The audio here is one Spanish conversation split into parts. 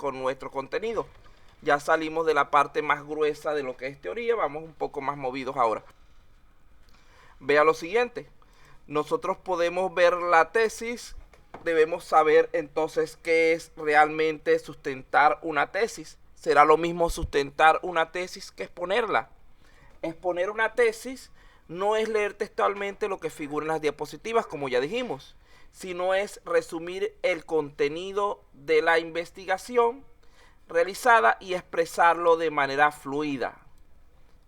con nuestro contenido. Ya salimos de la parte más gruesa de lo que es teoría, vamos un poco más movidos ahora. Vea lo siguiente, nosotros podemos ver la tesis, debemos saber entonces qué es realmente sustentar una tesis. Será lo mismo sustentar una tesis que exponerla. Exponer una tesis no es leer textualmente lo que figura en las diapositivas, como ya dijimos, sino es resumir el contenido de la investigación realizada y expresarlo de manera fluida.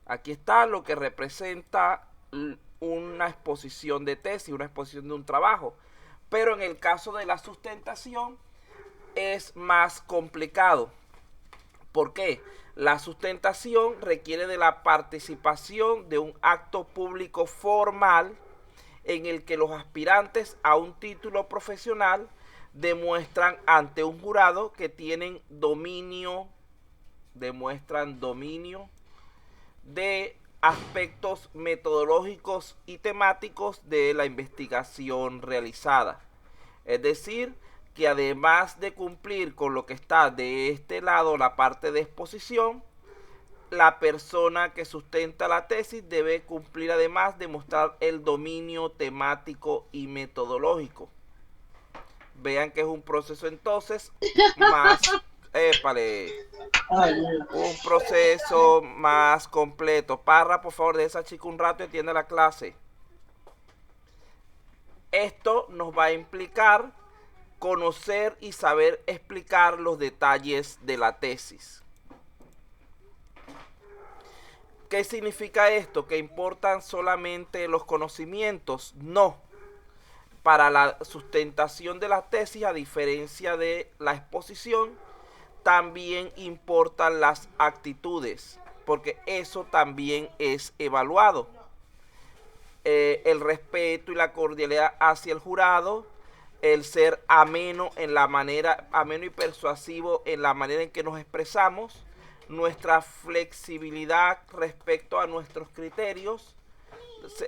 Aquí está lo que representa una exposición de tesis, una exposición de un trabajo. Pero en el caso de la sustentación es más complicado. ¿Por qué? La sustentación requiere de la participación de un acto público formal en el que los aspirantes a un título profesional demuestran ante un jurado que demuestran dominio de aspectos metodológicos y temáticos de la investigación realizada. Es decir, que además de cumplir con lo que está de este lado, la parte de exposición, la persona que sustenta la tesis debe cumplir además de mostrar el dominio temático y metodológico. Vean que es un proceso entonces más, épale, un proceso más completo. Parra, por favor, de esa chica un rato y atiende la clase. Esto nos va a implicar conocer y saber explicar los detalles de la tesis. ¿Qué significa esto? ¿Que importan solamente los conocimientos? No. Para la sustentación de la tesis, a diferencia de la exposición, también importan las actitudes, porque eso también es evaluado. El respeto y la cordialidad hacia el jurado, el ser ameno y persuasivo en la manera en que nos expresamos, nuestra flexibilidad respecto a nuestros criterios,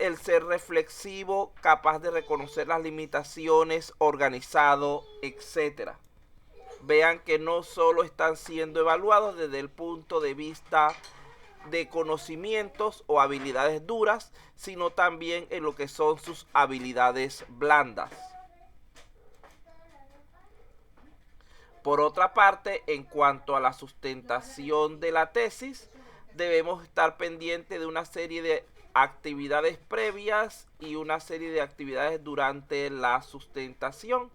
el ser reflexivo, capaz de reconocer las limitaciones, organizado, etcétera. Vean que no solo están siendo evaluados desde el punto de vista de conocimientos o habilidades duras, sino también en lo que son sus habilidades blandas. Por otra parte, en cuanto a la sustentación de la tesis, debemos estar pendientes de una serie de actividades previas y una serie de actividades durante la sustentación.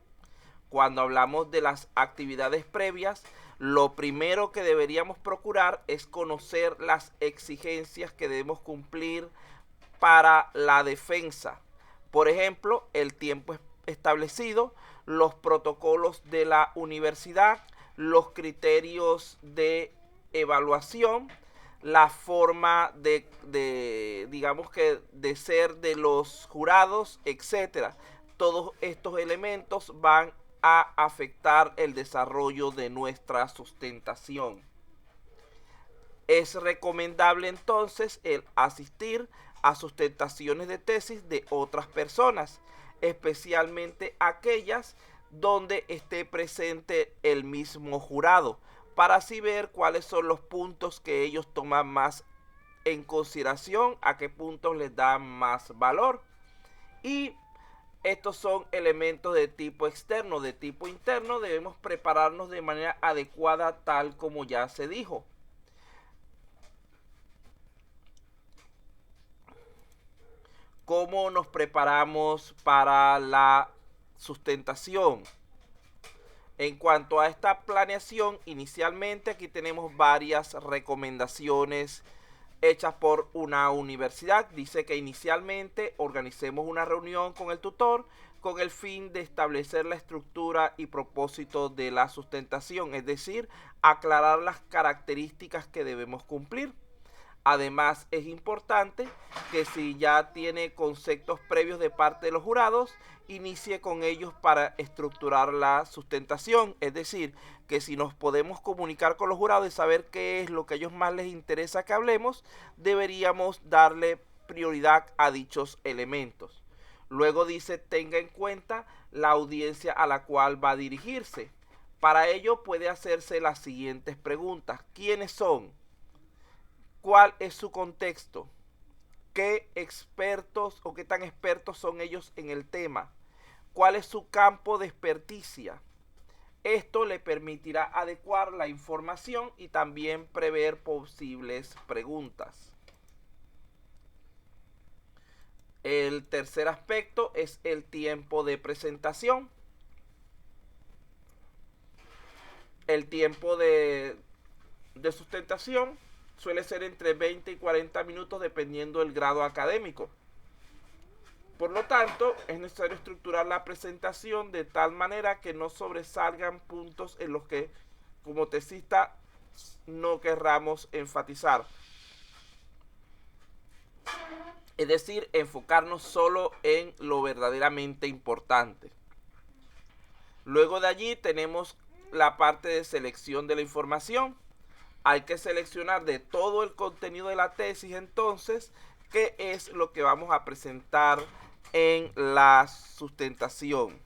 Cuando hablamos de las actividades previas, lo primero que deberíamos procurar es conocer las exigencias que debemos cumplir para la defensa. Por ejemplo, el tiempo establecido, los protocolos de la universidad, los criterios de evaluación, la forma de ser de los jurados, etcétera. Todos estos elementos van a afectar el desarrollo de nuestra sustentación. Es recomendable entonces el asistir a sustentaciones de tesis de otras personas, especialmente aquellas donde esté presente el mismo jurado, para así ver cuáles son los puntos que ellos toman más en consideración, a qué puntos les dan más valor. Y estos son elementos de tipo externo. De tipo interno debemos prepararnos de manera adecuada, tal como ya se dijo. ¿Cómo nos preparamos para la sustentación? En cuanto a esta planeación, inicialmente aquí tenemos varias recomendaciones hechas por una universidad. Dice que inicialmente organicemos una reunión con el tutor con el fin de establecer la estructura y propósito de la sustentación, es decir, aclarar las características que debemos cumplir. Además, es importante que si ya tiene conceptos previos de parte de los jurados, inicie con ellos para estructurar la sustentación. Es decir, que si nos podemos comunicar con los jurados y saber qué es lo que a ellos más les interesa que hablemos, deberíamos darle prioridad a dichos elementos. Luego dice, tenga en cuenta la audiencia a la cual va a dirigirse. Para ello puede hacerse las siguientes preguntas. ¿Quiénes son? ¿Cuál es su contexto? ¿Qué expertos o qué tan expertos son ellos en el tema? ¿Cuál es su campo de experticia? Esto le permitirá adecuar la información y también prever posibles preguntas. El tercer aspecto es el tiempo de presentación. El tiempo de sustentación suele ser entre 20 y 40 minutos dependiendo del grado académico. Por lo tanto, es necesario estructurar la presentación de tal manera que no sobresalgan puntos en los que, como tesista, no querramos enfatizar. Es decir, enfocarnos solo en lo verdaderamente importante. Luego de allí tenemos la parte de selección de la información. Hay que seleccionar de todo el contenido de la tesis, entonces, qué es lo que vamos a presentar en la sustentación.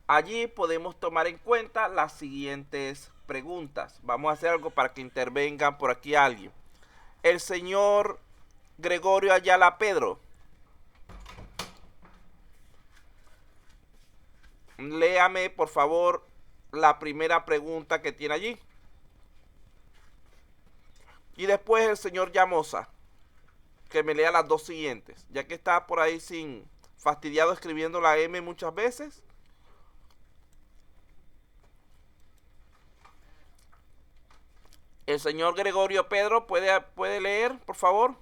Allí podemos tomar en cuenta las siguientes preguntas. Vamos a hacer algo para que intervengan por aquí alguien. El señor Gregorio Ayala Pedro. Léame, por favor, la primera pregunta que tiene allí. Y después el señor Llamosa, que me lea las dos siguientes, ya que está por ahí sin fastidiado escribiendo la M muchas veces. El señor Gregorio Pedro puede leer, por favor.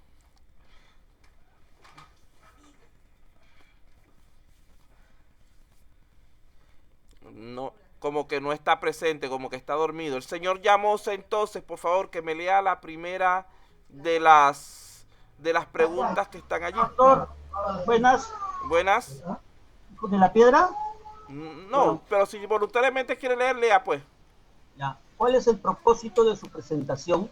No, como que no está presente, como que está dormido. El señor Llamosa, entonces, por favor, que me lea la primera de las preguntas que están allí. Doctor, buenas. Buenas. ¿De la piedra? No, pero si voluntariamente quiere leer, lea pues. Ya. ¿Cuál es el propósito de su presentación?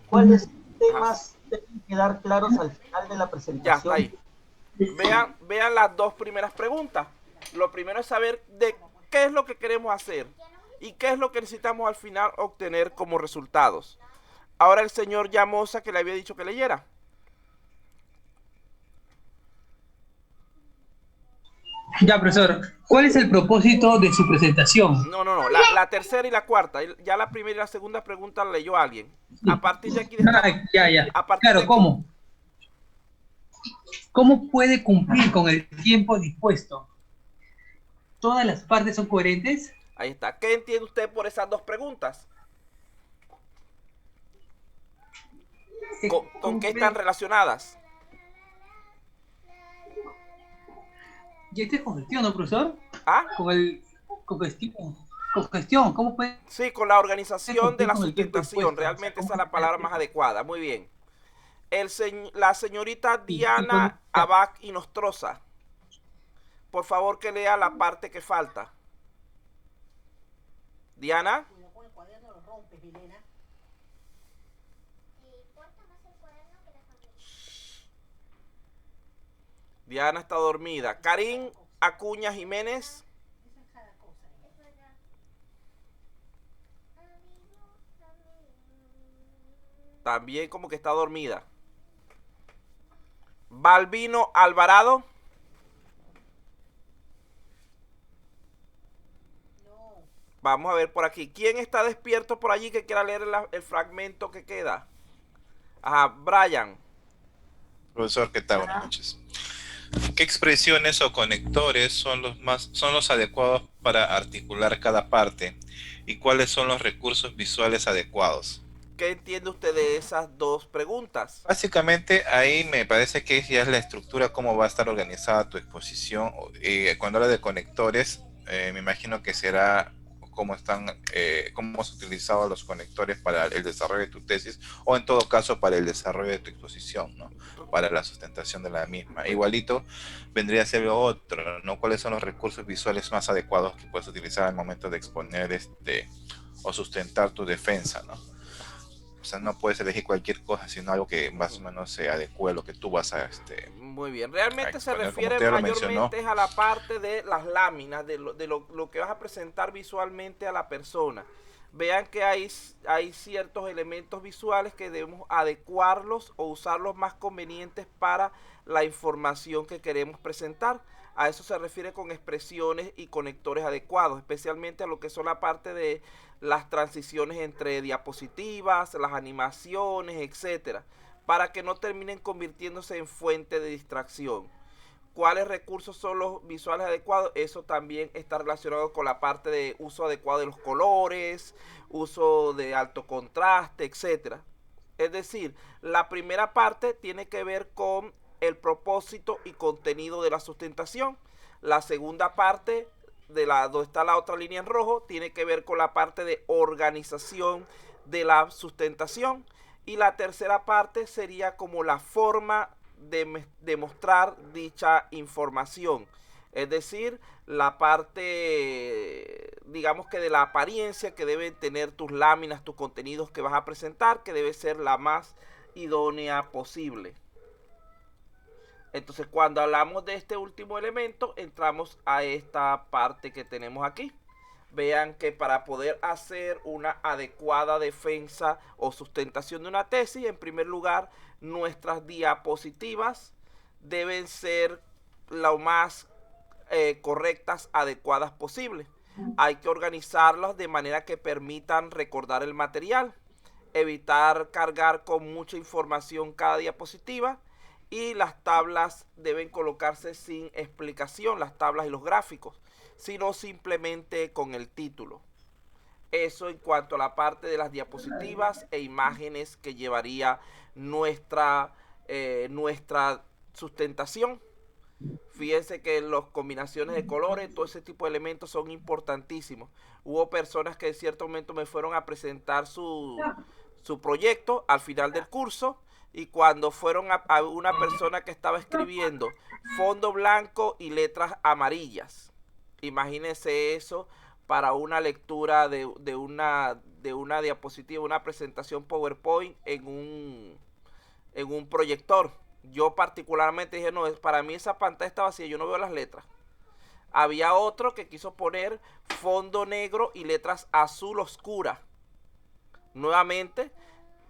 ¿Cuáles temas deben quedar claros al final de la presentación? Ya, está ahí. Vean las dos primeras preguntas. Lo primero es saber de qué es lo que queremos hacer y qué es lo que necesitamos al final obtener como resultados. Ahora el señor Llamosa, que le había dicho que leyera. Ya, profesor, ¿cuál es el propósito de su presentación? No, la tercera y la cuarta. Ya la primera y la segunda pregunta la leyó alguien. A partir de aquí... Ya. Claro, ¿cómo? ¿Cómo puede cumplir con el tiempo dispuesto? ¿Todas las partes son coherentes? Ahí está. ¿Qué entiende usted por esas dos preguntas? ¿Con qué están relacionadas? ¿Y este es congestión, no, profesor? ¿Ah? Congestión, ¿cómo puede...? Sí, con la organización de la sustentación. Realmente esa es la palabra más adecuada. Muy bien. La señorita Diana Abac y Nostroza. Por favor, que lea la parte que falta. Diana. Diana está dormida. Karim Acuña Jiménez. También como que está dormida. Balbino Alvarado. Vamos a ver por aquí. ¿Quién está despierto por allí que quiera leer el fragmento que queda? Ajá, Brian. Profesor, ¿qué tal? Buenas noches. ¿Qué expresiones o conectores son los adecuados para articular cada parte? ¿Y cuáles son los recursos visuales adecuados? ¿Qué entiende usted de esas dos preguntas? Básicamente ahí me parece que ya es la estructura, cómo va a estar organizada tu exposición. Cuando habla de conectores, me imagino que será cómo has utilizado los conectores para el desarrollo de tu tesis, o en todo caso para el desarrollo de tu exposición, ¿no? Para la sustentación de la misma. Igualito vendría a ser lo otro, ¿no? ¿Cuáles son los recursos visuales más adecuados que puedes utilizar al momento de exponer o sustentar tu defensa, ¿no? O sea, no puedes elegir cualquier cosa, sino algo que más o menos se adecue a lo que tú vas a, Muy bien, a realmente se exponer, como refiere usted ya lo mencionó. mayormente a la parte de las láminas, lo que vas a presentar visualmente a la persona. Vean que hay ciertos elementos visuales que debemos adecuarlos o usarlos más convenientes para la información que queremos presentar. A eso se refiere con expresiones y conectores adecuados, especialmente a lo que son la parte de las transiciones entre diapositivas, las animaciones, etcétera, para que no terminen convirtiéndose en fuente de distracción. ¿Cuáles recursos son los visuales adecuados? Eso también está relacionado con la parte de uso adecuado de los colores, uso de alto contraste, etcétera. Es decir, la primera parte tiene que ver con el propósito y contenido de la sustentación. La segunda parte, donde está la otra línea en rojo, tiene que ver con la parte de organización de la sustentación. Y la tercera parte sería como la forma de mostrar dicha información. Es decir, la parte, digamos que de la apariencia que deben tener tus láminas, tus contenidos que vas a presentar, que debe ser la más idónea posible. Entonces, cuando hablamos de este último elemento, entramos a esta parte que tenemos aquí. Vean que para poder hacer una adecuada defensa o sustentación de una tesis, en primer lugar, nuestras diapositivas deben ser lo más correctas, adecuadas posible. Hay que organizarlas de manera que permitan recordar el material, evitar cargar con mucha información cada diapositiva, y las tablas deben colocarse sin explicación, las tablas y los gráficos, sino simplemente con el título. Eso en cuanto a la parte de las diapositivas e imágenes que llevaría nuestra sustentación. Fíjense que las combinaciones de colores, todo ese tipo de elementos son importantísimos. Hubo personas que en cierto momento me fueron a presentar su proyecto al final del curso, y cuando fueron a una persona que estaba escribiendo fondo blanco y letras amarillas. Imagínense eso para una lectura de una diapositiva, una presentación PowerPoint en un proyector. Yo particularmente dije, no, para mí esa pantalla está vacía, yo no veo las letras. Había otro que quiso poner fondo negro y letras azul oscura. Nuevamente,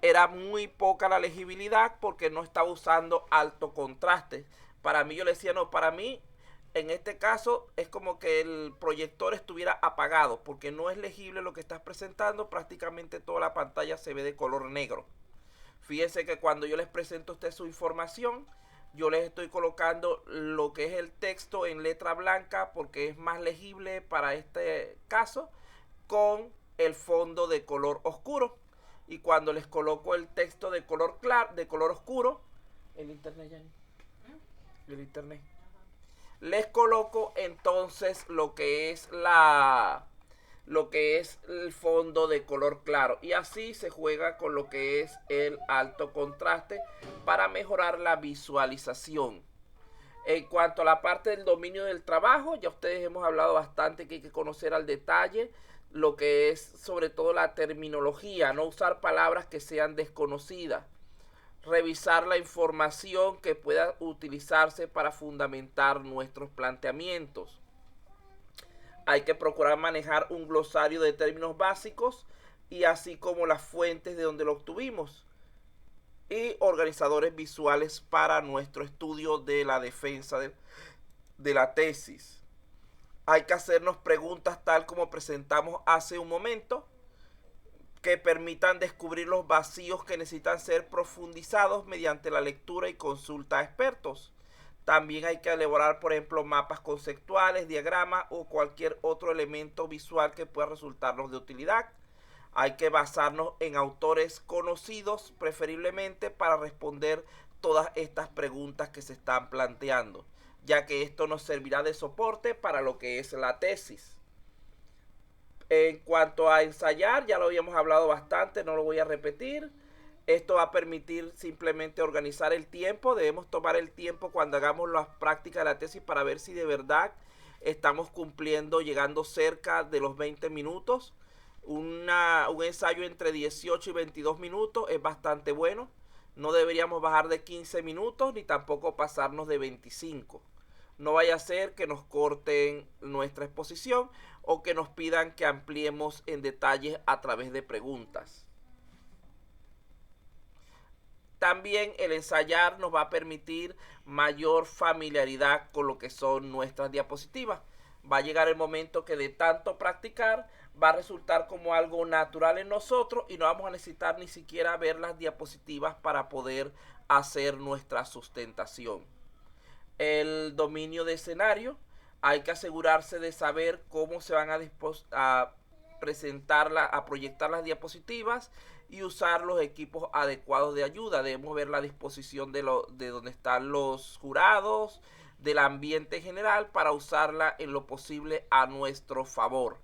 era muy poca la legibilidad porque no estaba usando alto contraste. Para mí, yo le decía, no, para mí, en este caso, es como que el proyector estuviera apagado, porque no es legible lo que estás presentando. Prácticamente toda la pantalla se ve de color negro. Fíjense que cuando yo les presento a ustedes su información, yo les estoy colocando lo que es el texto en letra blanca, porque es más legible para este caso, con el fondo de color oscuro. Y cuando les coloco el texto de color claro, de color oscuro, el internet ya el internet, les coloco entonces lo que es el fondo de color claro, y así se juega con lo que es el alto contraste para mejorar la visualización. En cuanto a la parte del dominio del trabajo, ya ustedes hemos hablado bastante que hay que conocer al detalle lo que es sobre todo la terminología, no usar palabras que sean desconocidas, revisar la información que pueda utilizarse para fundamentar nuestros planteamientos. Hay que procurar manejar un glosario de términos básicos, y así como las fuentes de donde lo obtuvimos, y organizadores visuales para nuestro estudio de la defensa de la tesis. Hay que hacernos preguntas tal como presentamos hace un momento, que permitan descubrir los vacíos que necesitan ser profundizados mediante la lectura y consulta a expertos. También hay que elaborar, por ejemplo, mapas conceptuales, diagramas o cualquier otro elemento visual que pueda resultarnos de utilidad. Hay que basarnos en autores conocidos, preferiblemente, para responder todas estas preguntas que se están planteando, ya que esto nos servirá de soporte para lo que es la tesis. En cuanto a ensayar, ya lo habíamos hablado bastante, no lo voy a repetir. Esto va a permitir simplemente organizar el tiempo. Debemos tomar el tiempo cuando hagamos las prácticas de la tesis para ver si de verdad estamos cumpliendo, llegando cerca de los 20 minutos. Un ensayo entre 18 y 22 minutos es bastante bueno. No deberíamos bajar de 15 minutos ni tampoco pasarnos de 25. No vaya a ser que nos corten nuestra exposición o que nos pidan que ampliemos en detalles a través de preguntas. También el ensayar nos va a permitir mayor familiaridad con lo que son nuestras diapositivas. Va a llegar el momento que de tanto practicar va a resultar como algo natural en nosotros y no vamos a necesitar ni siquiera ver las diapositivas para poder hacer nuestra sustentación. El dominio de escenario, hay que asegurarse de saber cómo se van a presentarla, a proyectar las diapositivas y usar los equipos adecuados de ayuda. Debemos ver la disposición de donde están los jurados, del ambiente general, para usarla en lo posible a nuestro favor.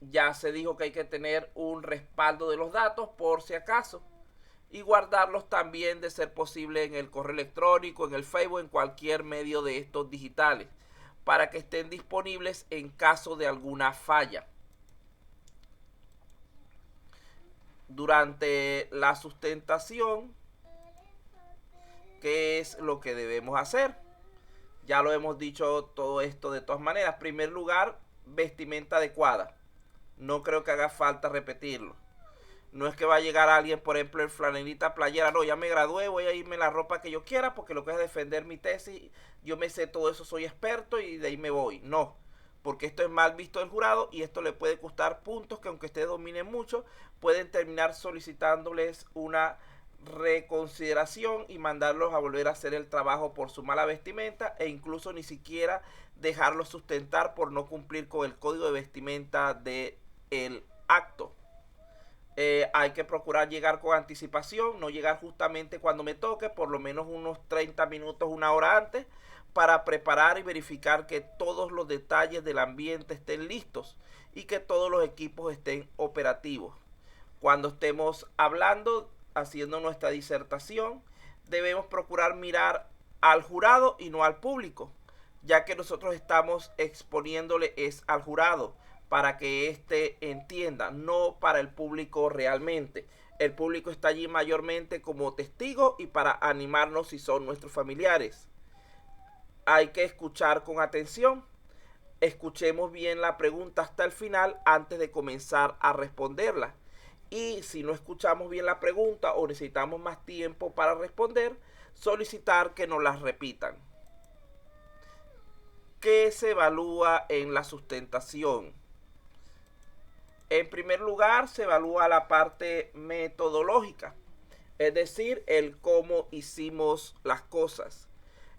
Ya se dijo que hay que tener un respaldo de los datos por si acaso y guardarlos también, de ser posible, en el correo electrónico, en el Facebook, en cualquier medio de estos digitales, para que estén disponibles en caso de alguna falla. Durante la sustentación, ¿qué es lo que debemos hacer? Ya lo hemos dicho todo esto de todas maneras. En primer lugar, vestimenta adecuada. No creo que haga falta repetirlo. No es que va a llegar alguien, por ejemplo, en flanelita playera. No, ya me gradué, voy a irme la ropa que yo quiera porque lo que es defender mi tesis, yo me sé todo eso, soy experto y de ahí me voy. No, porque esto es mal visto del jurado y esto le puede costar puntos que, aunque ustedes dominen mucho, pueden terminar solicitándoles una reconsideración y mandarlos a volver a hacer el trabajo por su mala vestimenta, e incluso ni siquiera dejarlos sustentar por no cumplir con el código de vestimenta del acto. Hay que procurar llegar con anticipación, no llegar justamente cuando me toque, por lo menos unos 30 minutos, una hora antes, para preparar y verificar que todos los detalles del ambiente estén listos y que todos los equipos estén operativos. Cuando estemos hablando, haciendo nuestra disertación, debemos procurar mirar al jurado y no al público, ya que nosotros estamos exponiéndole es al jurado, para que éste entienda, no para el público realmente. El público está allí mayormente como testigo y para animarnos si son nuestros familiares. Hay que escuchar con atención. Escuchemos bien la pregunta hasta el final antes de comenzar a responderla. Y si no escuchamos bien la pregunta o necesitamos más tiempo para responder, solicitar que nos las repitan. ¿Qué se evalúa en la sustentación? En primer lugar, se evalúa la parte metodológica, es decir, el cómo hicimos las cosas.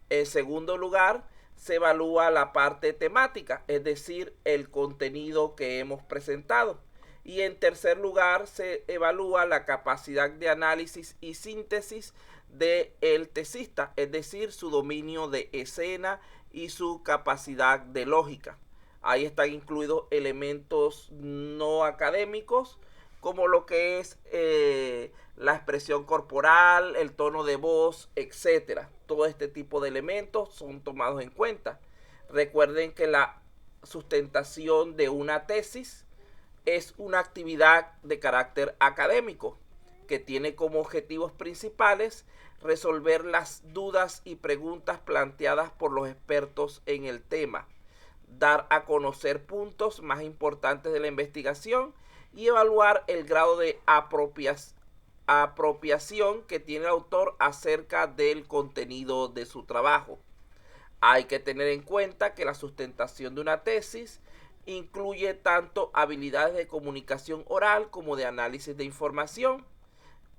En segundo lugar, se evalúa la parte temática, es decir, el contenido que hemos presentado. Y en tercer lugar, se evalúa la capacidad de análisis y síntesis del tesista, es decir, su dominio de escena y su capacidad de lógica. Ahí están incluidos elementos no académicos, como lo que es la expresión corporal, el tono de voz, etc. Todo este tipo de elementos son tomados en cuenta. Recuerden que la sustentación de una tesis es una actividad de carácter académico que tiene como objetivos principales resolver las dudas y preguntas planteadas por los expertos en el tema, dar a conocer puntos más importantes de la investigación y evaluar el grado de apropiación que tiene el autor acerca del contenido de su trabajo. Hay que tener en cuenta que la sustentación de una tesis incluye tanto habilidades de comunicación oral como de análisis de información,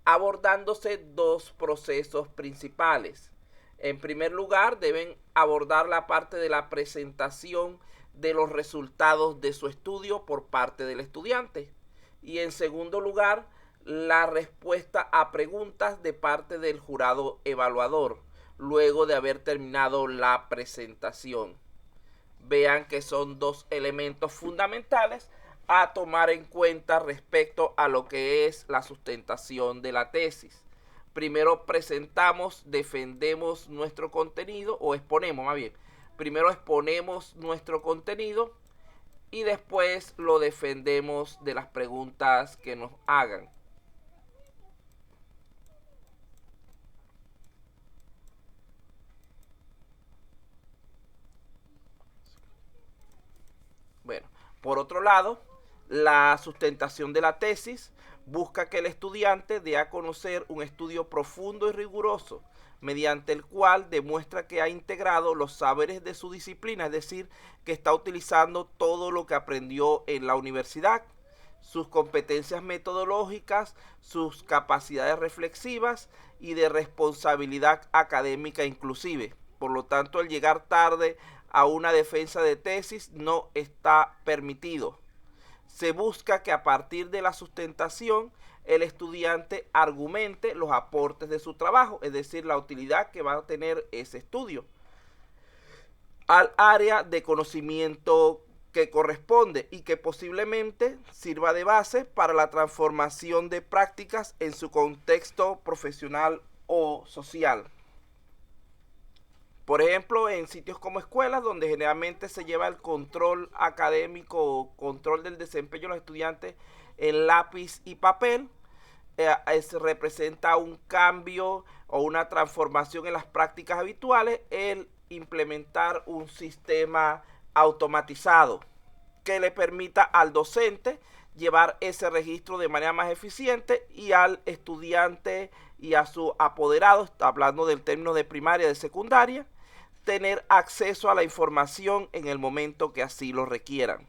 abordándose dos procesos principales. En primer lugar, deben abordar la parte de la presentación de los resultados de su estudio por parte del estudiante. Y en segundo lugar, la respuesta a preguntas de parte del jurado evaluador, luego de haber terminado la presentación. Vean que son dos elementos fundamentales a tomar en cuenta respecto a lo que es la sustentación de la tesis. Primero presentamos, defendemos nuestro contenido, o exponemos más bien. Primero exponemos nuestro contenido y después lo defendemos de las preguntas que nos hagan. Bueno, por otro lado, la sustentación de la tesis busca que el estudiante dé a conocer un estudio profundo y riguroso, mediante el cual demuestra que ha integrado los saberes de su disciplina, es decir, que está utilizando todo lo que aprendió en la universidad, sus competencias metodológicas, sus capacidades reflexivas y de responsabilidad académica inclusive. Por lo tanto, el llegar tarde a una defensa de tesis no está permitido. Se busca que a partir de la sustentación el estudiante argumente los aportes de su trabajo, es decir, la utilidad que va a tener ese estudio al área de conocimiento que corresponde y que posiblemente sirva de base para la transformación de prácticas en su contexto profesional o social. Por ejemplo, en sitios como escuelas, donde generalmente se lleva el control académico o control del desempeño de los estudiantes en lápiz y papel, se representa un cambio o una transformación en las prácticas habituales el implementar un sistema automatizado que le permita al docente llevar ese registro de manera más eficiente y al estudiante y a su apoderado, está hablando del término de primaria, de secundaria, tener acceso a la información en el momento que así lo requieran.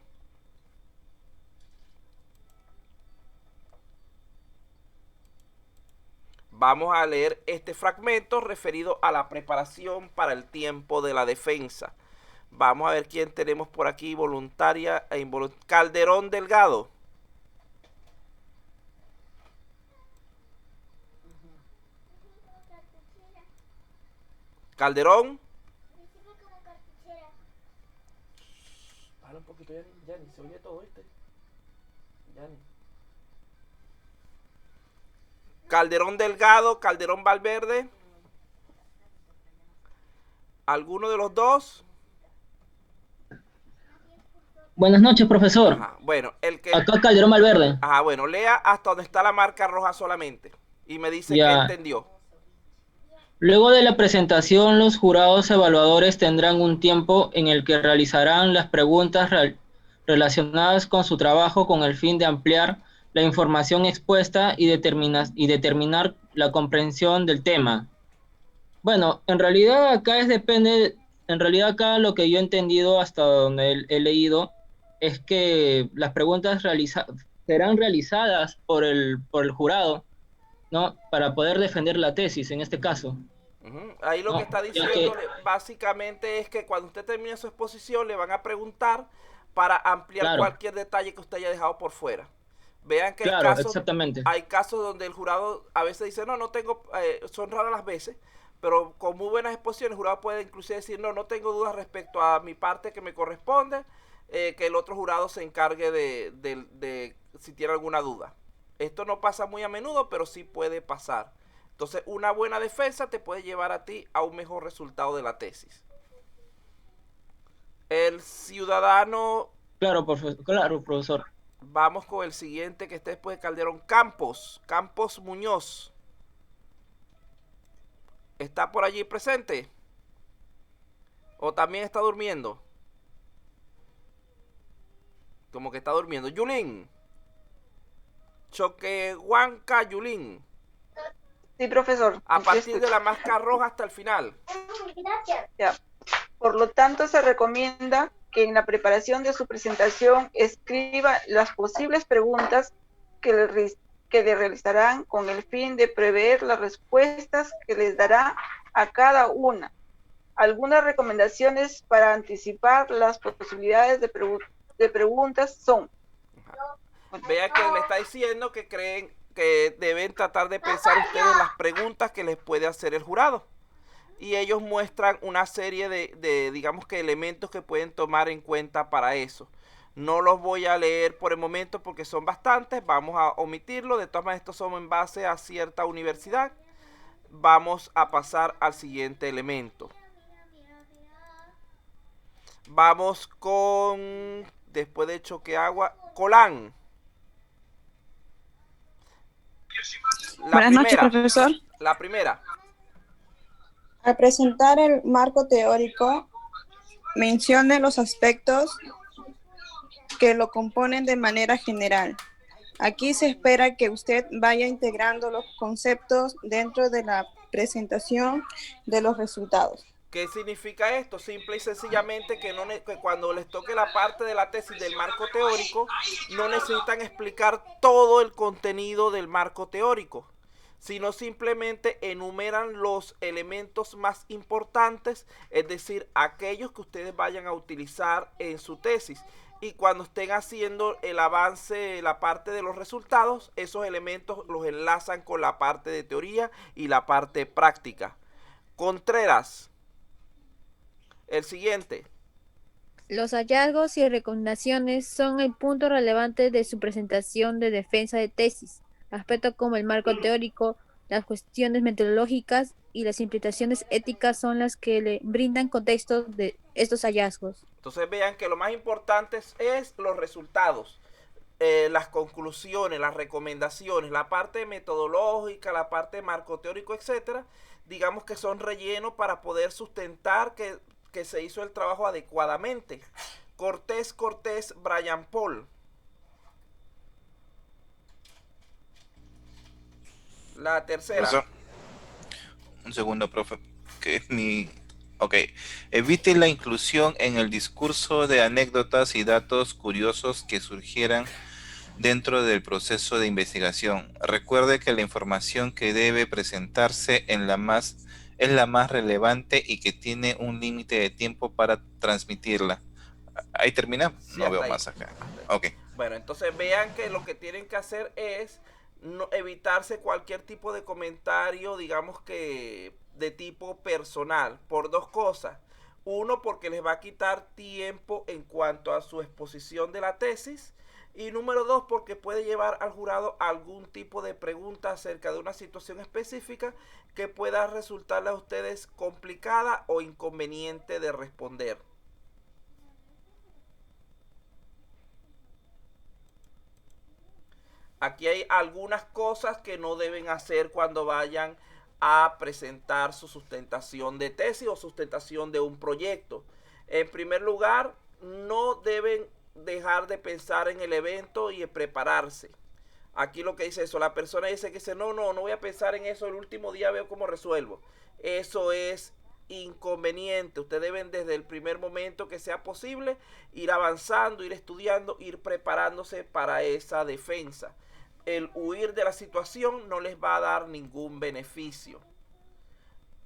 Vamos a leer este fragmento referido a la preparación para el tiempo de la defensa. Vamos a ver quién tenemos por aquí, voluntaria e involuntaria. Calderón Delgado. Calderón. Habla un poquito, Yani, se oye todo este. Yani. Calderón Delgado, Calderón Valverde. ¿Alguno de los dos? Buenas noches, profesor. Ajá, bueno, el que... Acá Calderón Valverde. Ajá, bueno, lea hasta donde está la marca roja solamente. Y me dice Ya. que entendió. Luego de la presentación, los jurados evaluadores tendrán un tiempo en el que realizarán las preguntas relacionadas con su trabajo con el fin de ampliar la información expuesta y determinar la comprensión del tema. Bueno, en realidad acá acá lo que yo he entendido hasta donde he leído es que las preguntas serán realizadas por el jurado, ¿no? Para poder defender la tesis en este caso. Ahí lo No, que está ya diciendo básicamente es que cuando usted termine su exposición le van a preguntar para ampliar Claro. cualquier detalle que usted haya dejado por fuera. Vean que Claro, exactamente. hay casos donde el jurado a veces dice, no tengo, son raras las veces, pero con muy buenas exposiciones el jurado puede inclusive decir, no tengo dudas respecto a mi parte que me corresponde, que el otro jurado se encargue de si tiene alguna duda. Esto no pasa muy a menudo, pero sí puede pasar. Entonces, una buena defensa te puede llevar a ti a un mejor resultado de la tesis. El ciudadano... Claro, profesor. Vamos con el siguiente que está después de Calderón. Campos Muñoz. ¿Está por allí presente? ¿O también está durmiendo? Como que está durmiendo. Yulín. Choquehuanca Yulín. Sí, profesor. A partir de la marca roja hasta el final. Ya. Por lo tanto, se recomienda que en la preparación de su presentación escriba las posibles preguntas que le realizarán con el fin de prever las respuestas que les dará a cada una. Algunas recomendaciones para anticipar las posibilidades de preguntas son... Vea que le está diciendo que creen que deben tratar de pensar ustedes las preguntas que les puede hacer el jurado. Y ellos muestran una serie de digamos que elementos que pueden tomar en cuenta para eso. No los voy a leer por el momento porque son bastantes, vamos a omitirlo. De todas maneras, estos son en base a cierta universidad. Vamos a pasar al siguiente elemento. Vamos con después de choque agua. Colán. Buenas noches, profesor. La primera. Al presentar el marco teórico, mencione los aspectos que lo componen de manera general. Aquí se espera que usted vaya integrando los conceptos dentro de la presentación de los resultados. ¿Qué significa esto? Simple y sencillamente que cuando les toque la parte de la tesis del marco teórico, no necesitan explicar todo el contenido del marco teórico, sino simplemente enumeran los elementos más importantes, es decir, aquellos que ustedes vayan a utilizar en su tesis. Y cuando estén haciendo el avance, la parte de los resultados, esos elementos los enlazan con la parte de teoría y la parte práctica. Contreras. El siguiente. Los hallazgos y recomendaciones son el punto relevante de su presentación de defensa de tesis. Aspectos como el marco teórico, las cuestiones metodológicas y las implicaciones éticas son las que le brindan contexto de estos hallazgos. Entonces vean que lo más importante es los resultados, las conclusiones, las recomendaciones, la parte metodológica, la parte de marco teórico, etcétera. Digamos que son relleno para poder sustentar que se hizo el trabajo adecuadamente. Cortés, Brian Paul. La tercera. Profesor, un segundo, profe, que es mi... Ok, evite la inclusión en el discurso de anécdotas y datos curiosos que surgieran dentro del proceso de investigación. Recuerde que la información que debe presentarse es la más relevante y que tiene un límite de tiempo para transmitirla. ¿Ahí termina? Sí, no veo ahí. más acá. Ok. Bueno, entonces vean que lo que tienen que hacer es evitarse cualquier tipo de comentario, digamos que de tipo personal, por dos cosas. Uno, porque les va a quitar tiempo en cuanto a su exposición de la tesis. Y número dos, porque puede llevar al jurado algún tipo de pregunta acerca de una situación específica que pueda resultarle a ustedes complicada o inconveniente de responder. Aquí hay algunas cosas que no deben hacer cuando vayan a presentar su sustentación de tesis o sustentación de un proyecto. En primer lugar, no deben dejar de pensar en el evento y en prepararse. Aquí lo que dice eso, la persona dice que no voy a pensar en eso, el último día veo cómo resuelvo. Eso es inconveniente. Ustedes deben desde el primer momento que sea posible ir avanzando, ir estudiando, ir preparándose para esa defensa. El huir de la situación no les va a dar ningún beneficio.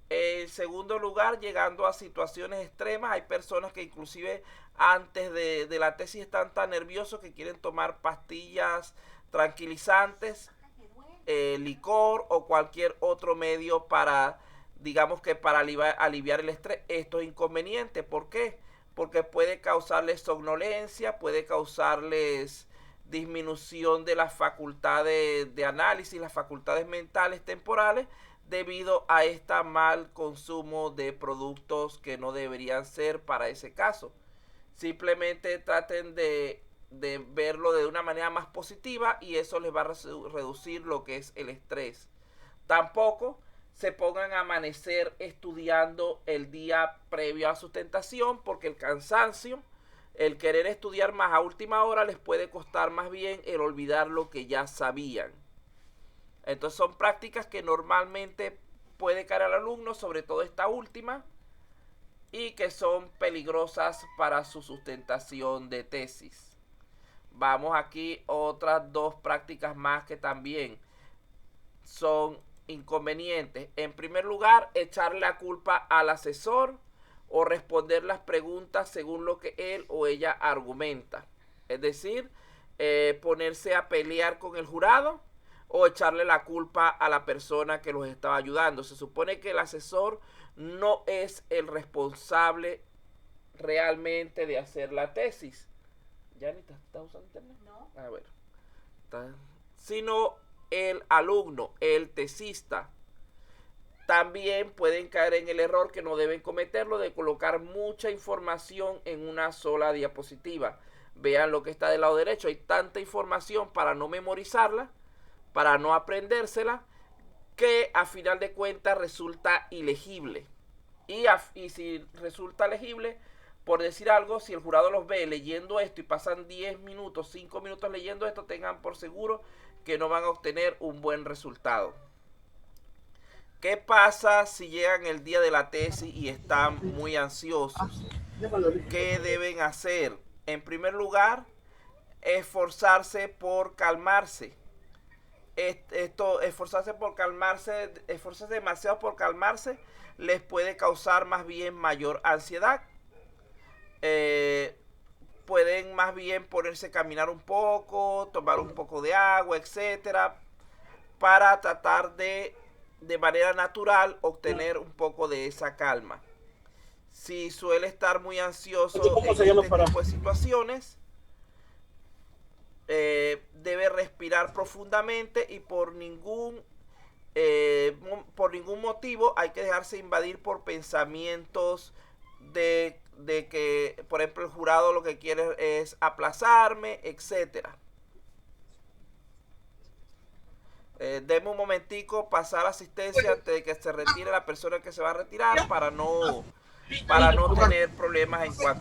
En segundo lugar, llegando a situaciones extremas, hay personas que inclusive antes de la tesis están tan nerviosos que quieren tomar pastillas tranquilizantes, licor o cualquier otro medio para, digamos que para aliviar el estrés. Esto es inconveniente. ¿Por qué? Porque puede causarles somnolencia, puede causarles disminución de las facultades de análisis, las facultades mentales temporales, debido a este mal consumo de productos que no deberían ser para ese caso. Simplemente traten de verlo de una manera más positiva y eso les va a reducir lo que es el estrés. Tampoco se pongan a amanecer estudiando el día previo a su sustentación, porque el cansancio, el querer estudiar más a última hora les puede costar más bien el olvidar lo que ya sabían. Entonces son prácticas que normalmente puede caer al alumno, sobre todo esta última, y que son peligrosas para su sustentación de tesis. Vamos aquí otras dos prácticas más que también son inconvenientes. En primer lugar, echarle la culpa al asesor o responder las preguntas según lo que él o ella argumenta. Es decir, ponerse a pelear con el jurado o echarle la culpa a la persona que los estaba ayudando. Se supone que el asesor no es el responsable realmente de hacer la tesis. ¿Janita, estás usando internet? No. A ver. Sino el alumno, el tesista. También pueden caer en el error que no deben cometerlo de colocar mucha información en una sola diapositiva. Vean lo que está del lado derecho. Hay tanta información para no memorizarla, para no aprendérsela, que a final de cuentas resulta ilegible. Y si resulta legible, por decir algo, si el jurado los ve leyendo esto y pasan 10 minutos, 5 minutos leyendo esto, tengan por seguro que no van a obtener un buen resultado. ¿Qué pasa si llegan el día de la tesis y están muy ansiosos? ¿Qué deben hacer? En primer lugar, esforzarse por calmarse. Esforzarse demasiado por calmarse les puede causar más bien mayor ansiedad. Pueden más bien ponerse a caminar un poco, tomar un poco de agua, etcétera, para tratar de manera natural obtener un poco de esa calma. Si suele estar muy ansioso en este tipo de situaciones, debe respirar profundamente y por ningún motivo hay que dejarse invadir por pensamientos de que, por ejemplo, el jurado lo que quiere es aplazarme, etcétera. Deme un momentico, pasar asistencia antes de que se retire la persona que se va a retirar para no tener problemas en cuanto